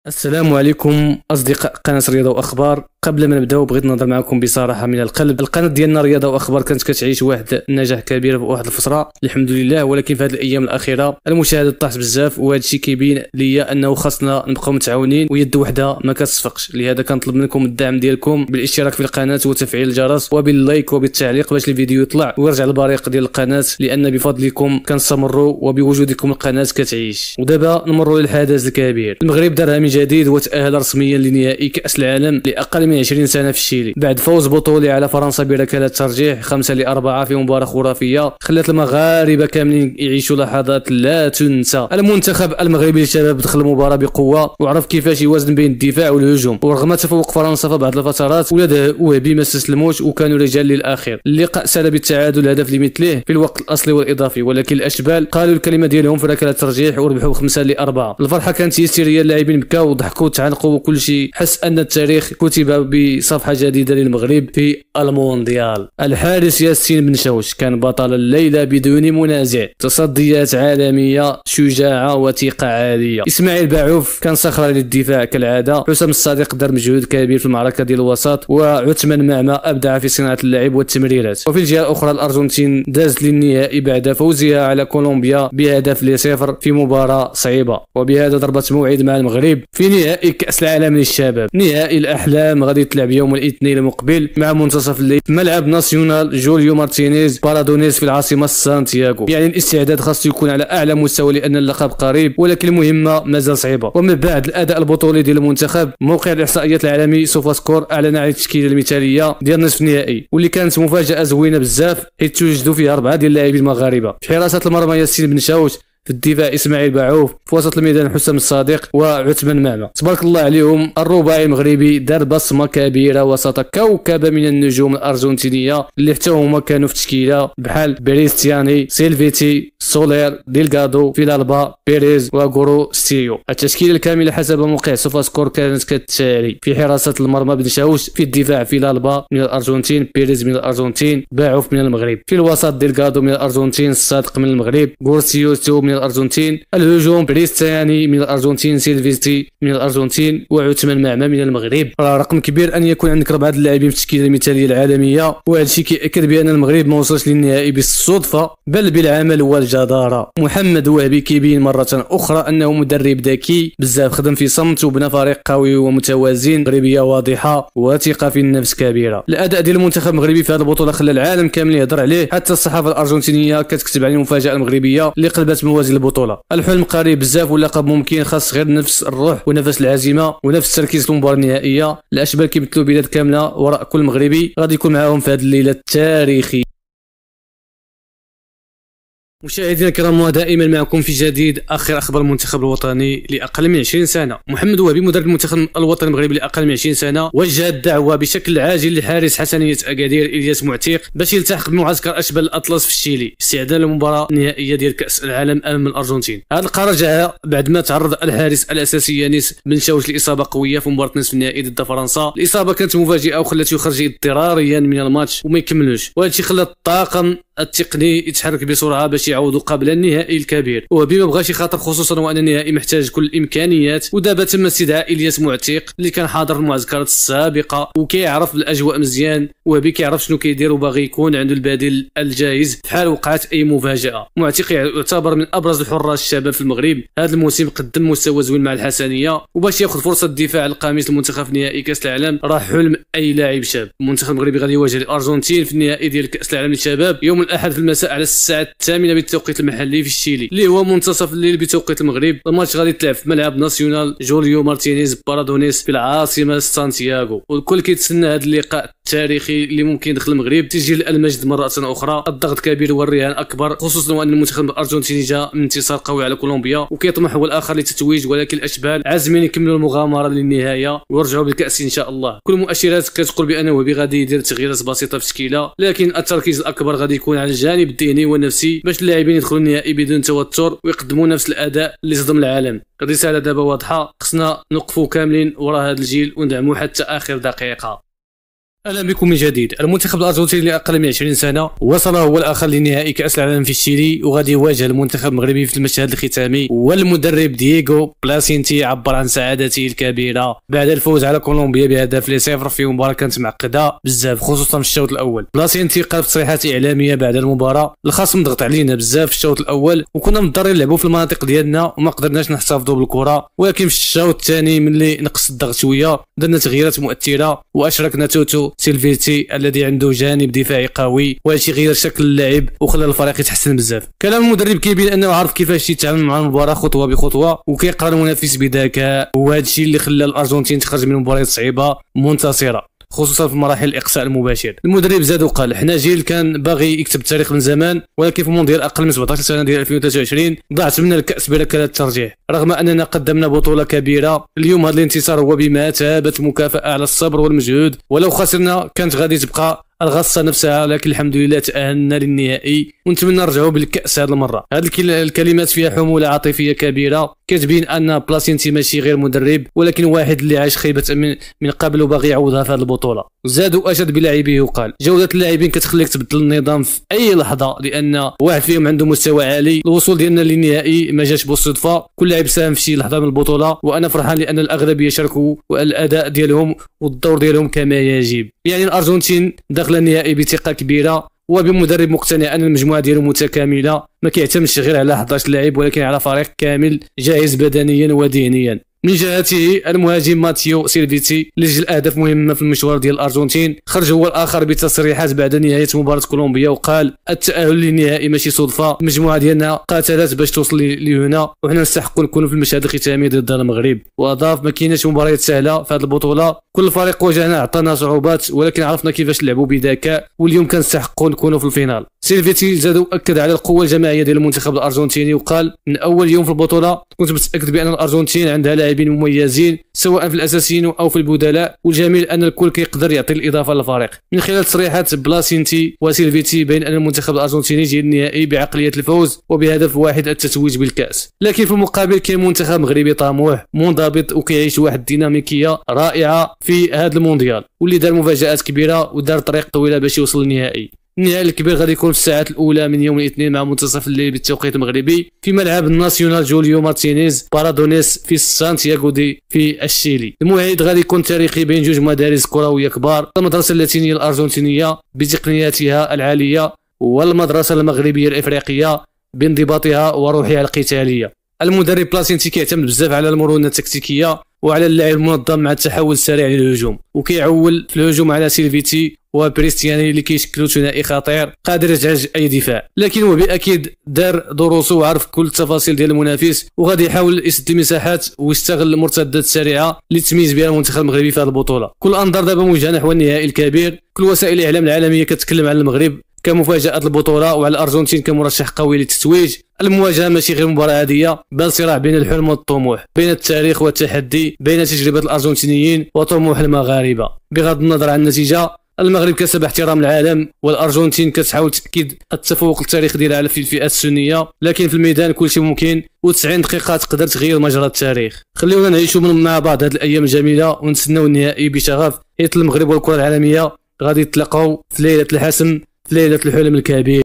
السلام عليكم اصدقاء قناه رياضه واخبار. قبل ما نبداو بغيت نهضر معكم بصراحه من القلب. القناه ديالنا رياضه واخبار كانت كتعيش واحد النجاح كبير في واحد الفتره الحمد لله، ولكن في هذه الايام الاخيره المشاهدات طاحت بزاف، وهذا الشيء كيبين ليا انه خاصنا نبقاو متعاونين ويد وحده ما كتصفقش. لهذا كنطلب منكم الدعم ديالكم بالاشتراك في القناه وتفعيل الجرس وباللايك وبالتعليق باش الفيديو يطلع ويرجع البريق ديال القناه، لان بفضلكم كنستمروا وبوجودكم القناه كتعيش. ودابا نمروا للحدث الكبير. المغرب دارها من جديد وتأهل رسميا لنهائي كأس العالم لأقل من 20 سنة في الشيلي بعد فوز بطولي على فرنسا بركلة ترجيح 5-4 في مباراة خرافية خلت المغاربة كاملين يعيشوا لحظات لا تنسى. المنتخب المغربي للشباب دخل المباراة بقوة وعرف كيفاش يوازن بين الدفاع والهجوم، ورغم تفوق فرنسا في بعض الفترات ولاد وهبي ما استسلموش وكانوا رجال للأخير. اللقاء سال بالتعادل هدف لمثله في الوقت الأصلي والإضافي، ولكن الأشبال قالوا الكلمة ديالهم في ركلة ترجيح وربحوا 5-4. الفرحة كانت هستيرية، اللاعبين بكاو وضحكوا وتعانقوا وكل شيء حس ان التاريخ كتب بصفحه جديده للمغرب في المونديال. الحارس ياسين بن شوش كان بطل الليله بدون منازع، تصديات عالميه، شجاعه وثقه عاليه. اسماعيل باعوف كان صخره للدفاع كالعاده. حسام الصديق دار مجهود كبير في المعركه ديال الوسط، وعثمان معمى ابدع في صناعه اللعب والتمريرات. وفي الجهه الاخرى الارجنتين دازت للنهائي بعد فوزها على كولومبيا ب1-0 في مباراه صعيبه، وبهذا ضربت موعد مع المغرب في نهائي كأس العالم للشباب. نهائي الأحلام غادي تلعب يوم الاثنين المقبل مع منتصف الليل في ملعب ناسيونال جوليو مارتينيز بارادونيز في العاصمة سانتياغو. يعني الاستعداد خاص يكون على أعلى مستوى لأن اللقب قريب، ولكن المهمة مازال صعيبة. ومن بعد الأداء البطولي ديال المنتخب، موقع الإحصائيات العالمي سوفا سكور أعلن عن التشكيلة المثالية ديال نصف النهائي، واللي كانت مفاجأة زوينة بزاف حيت توجدوا فيها 4 ديال اللاعبين المغاربة. في حراسة المرمى ياسين بن شاوش، في الدفاع اسماعيل باعوف، في وسط الميدان حسام الصديق وعثمان معمى. تبارك الله عليهم. الرباعي المغربي دار بصمه كبيره وسط كوكبه من النجوم الارجنتينيه اللي حتى هما كانوا في تشكيله بحال بريستياني، سيلفيتي، سولير، ديلغادو، فيلالبا، بيريز وغورو ستيو. التشكيله الكامله حسب موقع سوفا سكور كانت كالتالي: في حراسه المرمى بن شاوش، في الدفاع فيلالبا من الارجنتين، بيريز من الارجنتين، باعوف من المغرب، في الوسط ديلغادو من الارجنتين، الصادق من المغرب، غورسيوتو من الارجنتين، الهجوم بريستياني من الارجنتين، سيلفيستي من الارجنتين، وعثمان معمى من المغرب. رقم كبير ان يكون عندك 4 اللاعبين في التشكيله المثاليه العالميه، وهذا الشيء كيأكد بان المغرب ما وصلش للنهائي بالصدفه بل بالعمل والجداره. محمد وهبي كيبين مره اخرى انه مدرب ذكي بزاف، خدم في صمت وبنى فريق قوي ومتوازن، مغربيه واضحه وثقه في النفس كبيره. الاداء ديال المنتخب المغربي في هذه البطوله خلى العالم كامل يهضر عليه، حتى الصحافه الارجنتينيه كتكتب عليه المفاجاه المغربيه اللي قلبت موازين البطوله. الحلم قريب بزاف واللقب ممكن، خاص غير نفس الروح ونفس العزيمه ونفس التركيز في المباراه النهائيه. الاشبال كيمثلوا بلاد كامله وراء كل مغربي غادي يكون معاهم في هذه الليله التاريخيه. مشاهدينا الكرام، ودائما معكم في جديد اخر اخبار المنتخب الوطني لاقل من 20 سنه. محمد وهبي مدرب المنتخب الوطني المغربي لاقل من 20 سنه وجه الدعوه بشكل عاجل لحارس حسنيه اكادير الياس معتيق باش يلتحق بمعسكر اشبال الاطلس في الشيلي استعدادا للمباراه النهائيه ديال كاس العالم امام الارجنتين. هذا القرار جاء بعد ما تعرض الحارس الاساسي يانيس بن شاوش لاصابه قويه في مباراه نصف النهائي ضد فرنسا. الاصابه كانت مفاجئه وخلته يخرج اضطراريا من الماتش وما يكملوش، وهذا الشيء خلى الطاقم التقني يتحرك بسرعه باش يعودوا قبل النهائي الكبير، وبما بغاش يخاطر خصوصا وان النهائي محتاج كل الامكانيات. ودابا تم استدعاء الياس معتيق اللي كان حاضر في المعسكرات السابقه وكيعرف الاجواء مزيان، وهبي كيعرف شنو كيدير وباغي يكون عنده البديل الجاهز في حال وقعت اي مفاجاه. معتيق يعتبر من ابرز الحراس الشباب في المغرب، هذا الموسم قدم مستوى زوين مع الحسنيه، وباش ياخذ فرصه الدفاع القميص المنتخب في نهائي كاس العالم راه حلم اي لاعب شاب. المنتخب المغربي غادي يواجه الارجنتين في النهائي ديال كاس العالم للشباب يوم الاحد في المساء على الساعه 8 بالتوقيت المحلي في الشيلي اللي هو منتصف الليل بتوقيت المغرب. الماتش غادي يتلعب في ملعب ناسيونال جوليو مارتينيز بارادونيس في العاصمه سانتياغو، والكل كيتسنى هذا اللقاء التاريخي اللي ممكن يدخل المغرب تسجيل المجد مره اخرى. الضغط كبير والرهان اكبر، خصوصا وان المنتخب الارجنتيني جاء من انتصار قوي على كولومبيا وكيطمح هو الاخر للتتويج، ولكن الاشبال عازمين يكملوا المغامره للنهايه ويرجعوا بالكاس ان شاء الله. كل المؤشرات كتقول بانه وهبي غادي يدير تغييرات بسيطه في التشكيله، لكن التركيز الاكبر غادي يكون على الجانب الذهني والنفسي باش اللاعبين يدخلوا النهائي بدون توتر ويقدموا نفس الاداء اللي صدم العالم. الرساله دابا واضحه، خصنا نوقفوا كاملين وراء هذا الجيل وندعموا حتى اخر دقيقه. اهلا بكم من جديد. المنتخب الارجنتيني لاقل من 20 سنه وصل هو الاخر لنهائي كاس العالم في الشيلي، وغادي يواجه المنتخب المغربي في المشهد الختامي. والمدرب دييغو بلاسينتي عبر عن سعادته الكبيره بعد الفوز على كولومبيا بهدف ل0 في مباراه كانت معقده بزاف خصوصا في الشوط الاول. بلاسينتي قال في تصريحات اعلاميه بعد المباراه: الخصم ضغط علينا بزاف في الشوط الاول وكنا مضطرين نلعبوا في المناطق ديالنا وما قدرناش نحتفظوا بالكره، ولكن في الشوط الثاني ملي نقص الضغط شويه درنا تغييرات مؤثره واشركنا توتو سيلفيتي الذي عنده جانب دفاعي قوي، وهادشي غير شكل اللعب وخلى الفريق يتحسن بزاف. كلام المدرب كيبين انه عارف كيفاش يتعامل مع المباراه خطوه بخطوه وكيقرا المنافس بذكاء، وهادشي اللي خلى الارجنتين تخرج من مباريات صعيبه منتصره خصوصا في مراحل الاقصاء المباشر. المدرب زاد وقال: حنا جيل كان باغي يكتب التاريخ من زمان، ولكن في مونديال اقل من 17 سنه ديال 2023 ضاعت منا الكاس بركلات الترجيح. رغم اننا قدمنا بطوله كبيره، اليوم هذا الانتصار هو بمثابه مكافاه على الصبر والمجهود، ولو خسرنا كانت غادي تبقى الغصه نفسها، لكن الحمد لله تاهلنا للنهائي ونتمنى نرجعوا بالكاس هذه المره. هذه الكلمات فيها حموله عاطفيه كبيره كتبين ان بلاسينتي ماشي غير مدرب ولكن واحد اللي عاش خيبه من قبل وباغي يعوضها في هذه البطوله. زاد واشد بلاعبيه وقال: جوده اللاعبين كتخليك تبدل النظام في اي لحظه، لان واحد فيهم عنده مستوى عالي. الوصول ديالنا للنهائي ما جاش بالصدفه، كل لاعب ساهم في شي لحظه من البطوله، وانا فرحان لان الاغلبيه شاركوا والاداء ديالهم والدور ديالهم كما يجب. يعني الارجنتين داخله النهائي بثقه كبيره وبمدرب مقتنع ان المجموعه ديالو متكامله، ما كيعتمدش غير على 11 لاعب ولكن على فريق كامل جاهز بدنيا وذهنيا. من جهته المهاجم ماتيو سيلفيتي اللي سجل اهداف مهمه في المشوار ديال الارجنتين خرج هو الاخر بتصريحات بعد نهايه مباراه كولومبيا وقال: التاهل للنهائي ماشي صدفه، المجموعه ديالنا قاتلت باش توصل لهنا وحنا نستحقوا نكونوا في المشهد الختامي ضد المغرب. واضاف: ما كايناش مباريات سهله في هذه البطوله، كل فريق واجهنا عطانا صعوبات ولكن عرفنا كيفاش نلعبوا بذكاء، واليوم كنستحقوا نكونوا في الفينال. سيلفيتي زاد واكد على القوه الجماعيه ديال المنتخب الارجنتيني وقال: من اول يوم في البطوله كنت متاكد بان الارجنتين عندها لاعبين مميزين سواء في الاساسيين او في البدلاء، والجميل ان الكل كيقدر يعطي الاضافه للفريق. من خلال تصريحات بلاسينتي وسيلفيتي بين ان المنتخب الارجنتيني جاي النهائي بعقليه الفوز وبهدف واحد: التتويج بالكاس. لكن في المقابل كاين منتخب مغربي طموح منضبط وكيعيش واحد الديناميكيه رائعه في هذا المونديال، واللي دار مفاجات كبيره ودار طريق طويله باش يوصل للنهائي. النهائي الكبير غادي يكون في الساعات الاولى من يوم الاثنين مع منتصف الليل بالتوقيت المغربي في ملعب الناسيونال جوليو مارتينيز بارادونيس في سانتياغو في الشيلي. الموعد غادي يكون تاريخي بين جوج مدارس كرويه كبار، المدرسه اللاتينيه الارجنتينيه بتقنياتها العاليه والمدرسه المغربيه الافريقيه بانضباطها وروحها القتاليه. المدرب بلاسينتي كيعتمد بزاف على المرونه التكتيكيه وعلى اللعب المنظم مع التحول السريع للهجوم، وكيعول في الهجوم على سيلفيتي وبريستياني اللي كيشكلوا ثنائي خطير قادر يزعج اي دفاع. لكن هو باكيد دار دروسه وعرف كل التفاصيل ديال المنافس وغادي يحاول يسد المساحات ويستغل المرتدات السريعه اللي تميز بها المنتخب المغربي في هذه البطوله. كل الانظار دابا موجهه نحو النهائي الكبير، كل وسائل الاعلام العالميه كتكلم على المغرب كمفاجاه البطوله وعلى الارجنتين كمرشح قوي للتتويج. المواجهه ماشي غير مباراه عاديه بل صراع بين الحلم والطموح، بين التاريخ والتحدي، بين تجربه الارجنتينيين وطموح المغاربه. بغض النظر عن النتيجه، المغرب كسب احترام العالم والارجنتين كتحاول تاكيد التفوق التاريخي ديالها في الفئات السنيه، لكن في الميدان كل شيء ممكن و90 دقيقه تقدر تغير مجرى التاريخ. خليونا نعيشوا مع بعض هذه الايام الجميله ونستناو النهائي بشغف، حيث المغرب والكره العالميه غادي يتلاقاو في ليله الحسم، في ليله الحلم الكبير.